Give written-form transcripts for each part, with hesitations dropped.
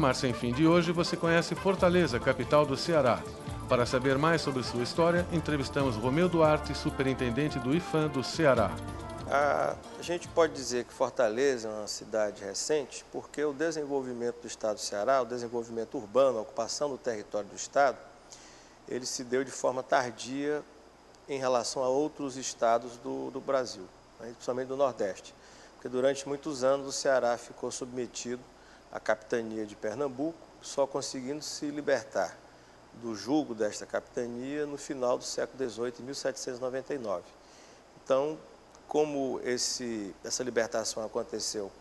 Mar Sem Fim de hoje, você conhece Fortaleza, capital do Ceará. Para saber mais sobre sua história, entrevistamos Romeu Duarte, superintendente do IPHAN do Ceará. A gente pode dizer que Fortaleza é uma cidade recente porque o desenvolvimento do estado do Ceará, o desenvolvimento urbano, a ocupação do território do estado, ele se deu de forma tardia em relação a outros estados do Brasil, principalmente do Nordeste. Porque durante muitos anos o Ceará ficou submetido à capitania de Pernambuco, só conseguindo se libertar do jugo desta capitania no final do século XVIII, em 1799. Então, como essa libertação aconteceu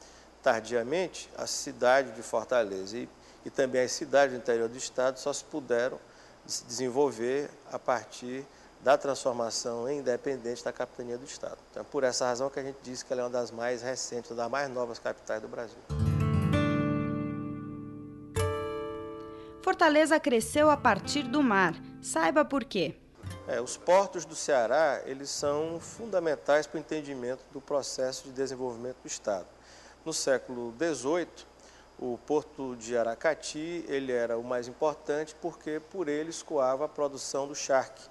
tardiamente, a cidade de Fortaleza e também as cidades do interior do estado só se puderam se desenvolver a partir da transformação em independente da capitania do estado. Então, por essa razão que a gente diz que ela é uma das mais recentes, das mais novas capitais do Brasil. Fortaleza cresceu a partir do mar. Saiba por quê. Os portos do Ceará, eles são fundamentais para o entendimento do processo de desenvolvimento do estado. No século XVIII, o porto de Aracati, ele era o mais importante porque por ele escoava a produção do charque,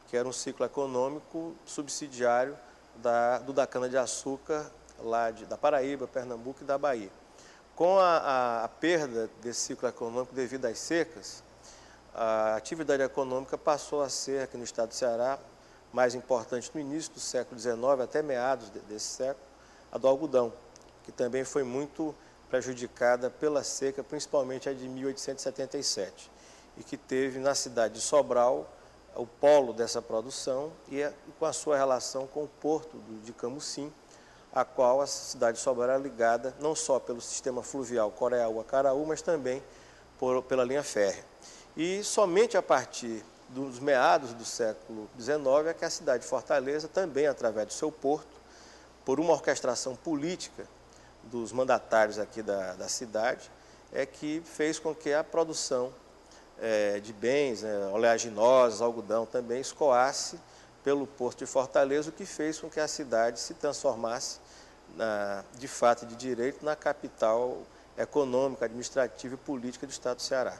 que era um ciclo econômico subsidiário da cana-de-açúcar lá da Paraíba, Pernambuco e da Bahia. Com a perda desse ciclo econômico devido às secas, a atividade econômica passou a ser, aqui no estado do Ceará, mais importante no início do século XIX, até meados desse século, a do algodão, que também foi muito prejudicada pela seca, principalmente a de 1877, e que teve na cidade de Sobral o polo dessa produção e com a sua relação com o porto de Camusim, a qual a cidade de Sobral era ligada não só pelo sistema fluvial Coreaú-Acaraú, mas também pela linha férrea. E somente a partir dos meados do século XIX é que a cidade de Fortaleza, também através do seu porto, por uma orquestração política dos mandatários aqui da cidade, é que fez com que a produção de bens, oleaginosas, algodão também, escoasse pelo porto de Fortaleza, o que fez com que a cidade se transformasse, de fato e de direito, na capital econômica, administrativa e política do estado do Ceará.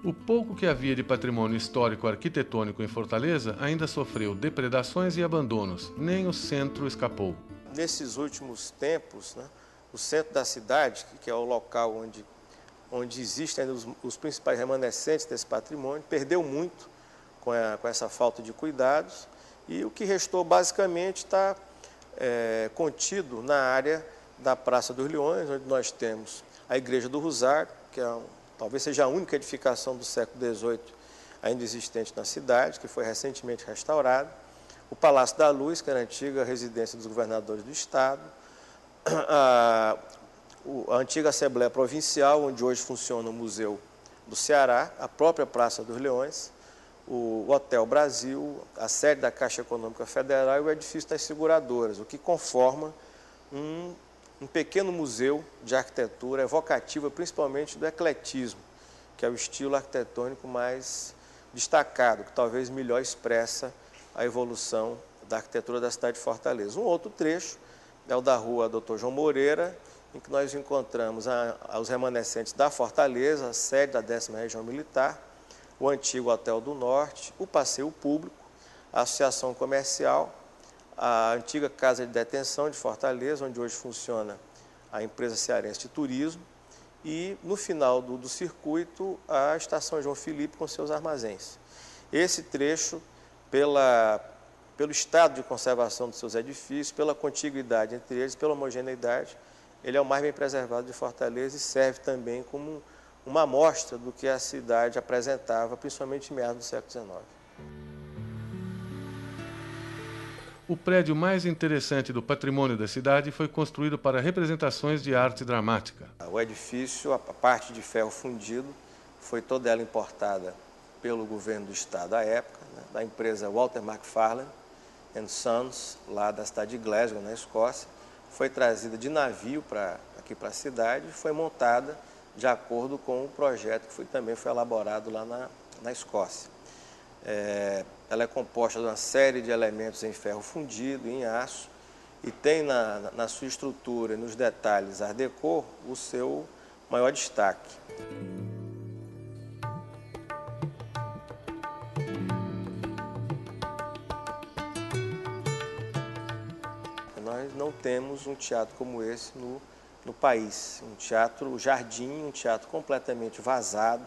O pouco que havia de patrimônio histórico arquitetônico em Fortaleza ainda sofreu depredações e abandonos, nem o centro escapou. Nesses últimos tempos, o centro da cidade, que é o local onde existem ainda os principais remanescentes desse patrimônio, perdeu muito com essa falta de cuidados e o que restou basicamente está contido na área da Praça dos Leões, onde nós temos a Igreja do Rosário, que talvez seja a única edificação do século XVIII ainda existente na cidade, que foi recentemente restaurada, o Palácio da Luz, que era a antiga residência dos governadores do estado, a antiga Assembleia Provincial, onde hoje funciona o Museu do Ceará, a própria Praça dos Leões, o Hotel Brasil, a sede da Caixa Econômica Federal e o edifício das seguradoras, o que conforma um pequeno museu de arquitetura evocativa, principalmente do ecletismo, que é o estilo arquitetônico mais destacado, que talvez melhor expressa a evolução da arquitetura da cidade de Fortaleza. Um outro trecho é o da rua Dr. João Moreira, em que nós encontramos os remanescentes da Fortaleza, a sede da 10ª Região Militar, o antigo Hotel do Norte, o Passeio Público, a Associação Comercial, a antiga Casa de Detenção de Fortaleza, onde hoje funciona a empresa cearense de turismo, e no final do circuito, a Estação João Filipe com seus armazéns. Esse trecho, pelo estado de conservação dos seus edifícios, pela contiguidade entre eles, pela homogeneidade, ele é o mais bem preservado de Fortaleza e serve também como uma amostra do que a cidade apresentava, principalmente em meados do século XIX. O prédio mais interessante do patrimônio da cidade foi construído para representações de arte dramática. O edifício, a parte de ferro fundido, foi toda ela importada pelo governo do estado à época, da empresa Walter Macfarlane Sons, lá da cidade de Glasgow, na Escócia. Foi trazida de navio aqui para a cidade e foi montada de acordo com o projeto que também foi elaborado lá na Escócia. Ela é composta de uma série de elementos em ferro fundido, em aço, e tem na sua estrutura e nos detalhes Art Deco o seu maior destaque. Nós não temos um teatro como esse no país, um teatro jardim, um teatro completamente vazado,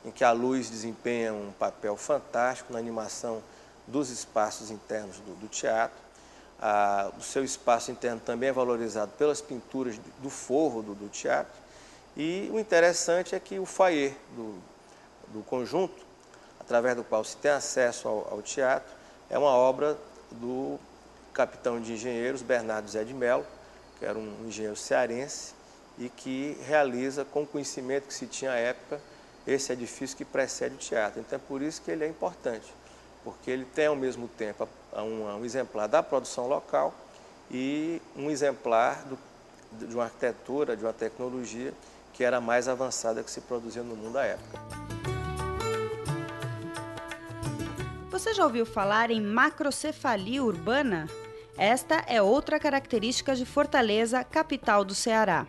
em que a luz desempenha um papel fantástico na animação dos espaços internos do teatro. O seu espaço interno também é valorizado pelas pinturas do forro do teatro. E o interessante é que o foyer do conjunto, através do qual se tem acesso ao teatro, é uma obra do capitão de engenheiros Bernardo Zé de Mello, que era um engenheiro cearense e que realiza, com o conhecimento que se tinha à época, esse edifício que precede o teatro. Então é por isso que ele é importante, porque ele tem ao mesmo tempo um exemplar da produção local e um exemplar de uma arquitetura, de uma tecnologia que era mais avançada que se produzia no mundo à época. Você já ouviu falar em macrocefalia urbana? Esta é outra característica de Fortaleza, capital do Ceará.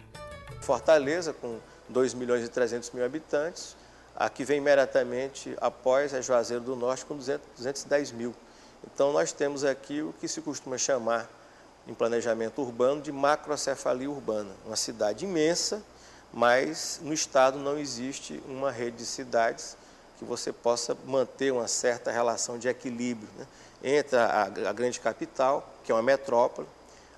Fortaleza, com 2.300.000 habitantes, a que vem imediatamente após é Juazeiro do Norte, com 210 mil. Então, nós temos aqui o que se costuma chamar, em planejamento urbano, de macrocefalia urbana. Uma cidade imensa, mas no estado não existe uma rede de cidades que você possa manter uma certa relação de equilíbrio, né, entre a grande capital, que é uma metrópole,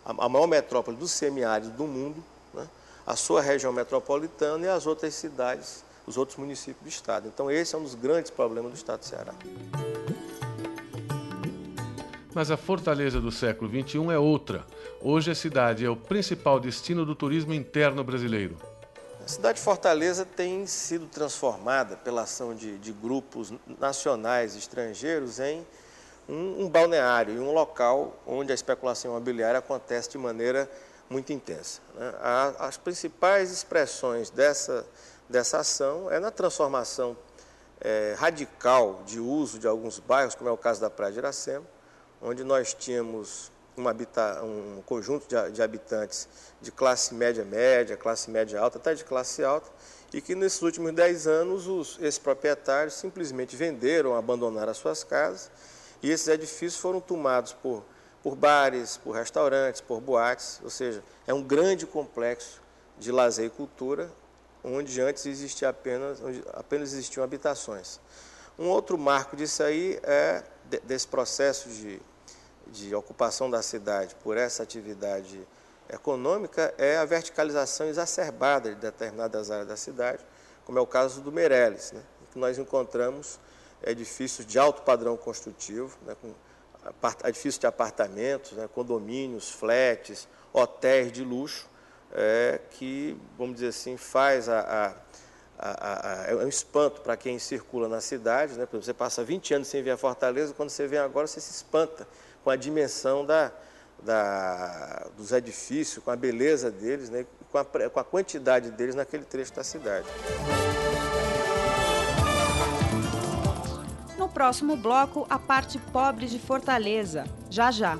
a maior metrópole do semiárido do mundo, né, a sua região metropolitana e as outras cidades, os outros municípios do estado. Então, esse é um dos grandes problemas do estado do Ceará. Mas a Fortaleza do século XXI é outra. Hoje a cidade é o principal destino do turismo interno brasileiro. A cidade de Fortaleza tem sido transformada pela ação de grupos nacionais e estrangeiros em um balneário e um local onde a especulação imobiliária acontece de maneira muito intensa, né? As principais expressões dessa ação é na transformação radical de uso de alguns bairros, como é o caso da Praia de Iracema, onde nós tínhamos um conjunto de habitantes de classe média, classe média alta, até de classe alta, e que nesses últimos 10 anos esses proprietários simplesmente venderam, abandonaram as suas casas, e esses edifícios foram tomados por bares, por restaurantes, por boates, ou seja, é um grande complexo de lazer e cultura, onde antes apenas existiam habitações. Um outro marco disso aí desse processo de ocupação da cidade por essa atividade econômica é a verticalização exacerbada de determinadas áreas da cidade, como é o caso do Meireles, né, em que nós encontramos edifícios de alto padrão construtivo, né, com edifícios de apartamentos, né, condomínios, flats, hotéis de luxo, que, vamos dizer assim, faz é um espanto para quem circula na cidade, né? Você passa 20 anos sem ver a Fortaleza, quando você vem agora você se espanta com a dimensão dos edifícios, com a beleza deles, né? Com a quantidade deles naquele trecho da cidade. No próximo bloco, a parte pobre de Fortaleza. Já, já.